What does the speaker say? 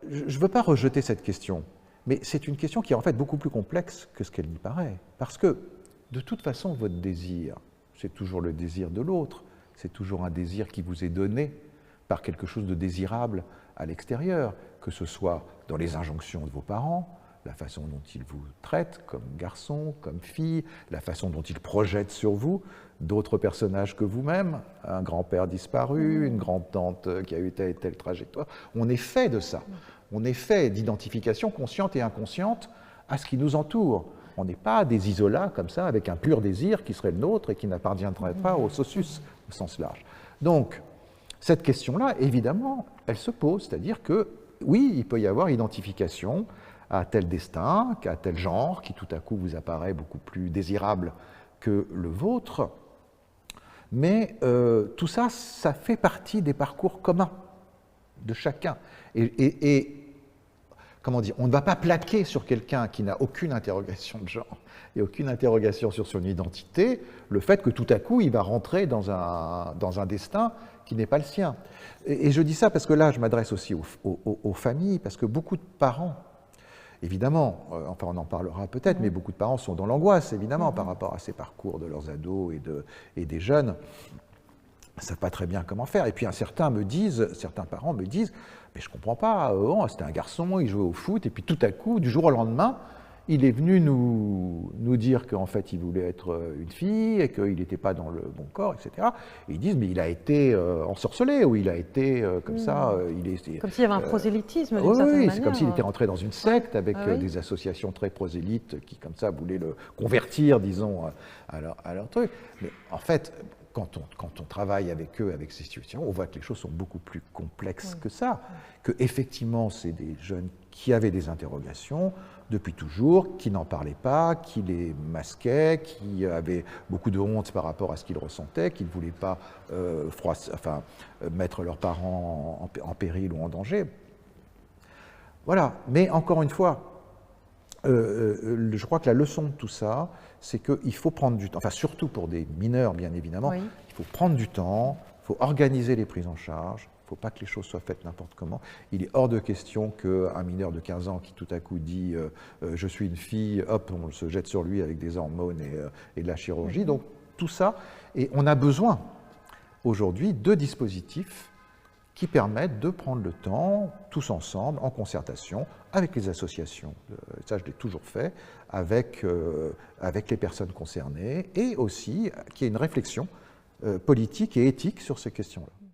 je ne veux pas rejeter cette question, mais c'est une question qui est en fait beaucoup plus complexe que ce qu'elle n'y paraît. Parce que, de toute façon, votre désir, c'est toujours le désir de l'autre, c'est toujours un désir qui vous est donné par quelque chose de désirable à l'extérieur, que ce soit dans les injonctions de vos parents, la façon dont ils vous traitent comme garçon, comme fille, la façon dont ils projettent sur vous d'autres personnages que vous-même, un grand-père disparu, une grande-tante qui a eu telle et telle trajectoire. On est fait de ça. On est fait d'identification consciente et inconsciente à ce qui nous entoure. On n'est pas des isolats comme ça, avec un pur désir qui serait le nôtre et qui n'appartiendrait pas au socius au sens large. Donc, cette question-là, évidemment, elle se pose, c'est-à-dire que, oui, il peut y avoir identification à tel destin, à tel genre, qui tout à coup vous apparaît beaucoup plus désirable que le vôtre, mais tout ça, ça fait partie des parcours communs de chacun. Et comment dire, on ne va pas plaquer sur quelqu'un qui n'a aucune interrogation de genre et aucune interrogation sur son identité, le fait que tout à coup, il va rentrer dans un destin qui n'est pas le sien. Et je dis ça parce que là, je m'adresse aussi aux familles, parce que beaucoup de parents, évidemment, enfin on en parlera peut-être, mais beaucoup de parents sont dans l'angoisse, évidemment, par rapport à ces parcours de leurs ados et des jeunes. Ils ne savent pas très bien comment faire. Et puis certains parents me disent, mais je ne comprends pas, c'était un garçon, il jouait au foot, et puis tout à coup, du jour au lendemain, il est venu nous dire qu'en fait, il voulait être une fille, et qu'il n'était pas dans le bon corps, etc. Et ils disent, mais il a été ensorcelé, ou il a été comme ça... comme s'il y avait un prosélytisme, d'une certaine manière. Oui, c'est comme s'il était rentré dans une secte, avec des associations très prosélytes qui, comme ça, voulaient le convertir, disons, à leur truc. Mais en fait... Quand on travaille avec eux, avec ces situations, on voit que les choses sont beaucoup plus complexes que ça, que effectivement c'est des jeunes qui avaient des interrogations depuis toujours, qui n'en parlaient pas, qui les masquaient, qui avaient beaucoup de honte par rapport à ce qu'ils ressentaient, qui ne voulaient pas mettre leurs parents en péril ou en danger. Voilà, mais encore une fois, je crois que la leçon de tout ça, c'est qu'il faut prendre du temps, enfin surtout pour des mineurs bien évidemment, il faut prendre du temps, il faut organiser les prises en charge, il ne faut pas que les choses soient faites n'importe comment. Il est hors de question qu'un mineur de 15 ans qui tout à coup dit je suis une fille, hop, on se jette sur lui avec des hormones et de la chirurgie. Donc tout ça, et on a besoin aujourd'hui de dispositifs qui permettent de prendre le temps, tous ensemble, en concertation, avec les associations, ça je l'ai toujours fait, avec les personnes concernées, et aussi qu'il y ait une réflexion politique et éthique sur ces questions-là.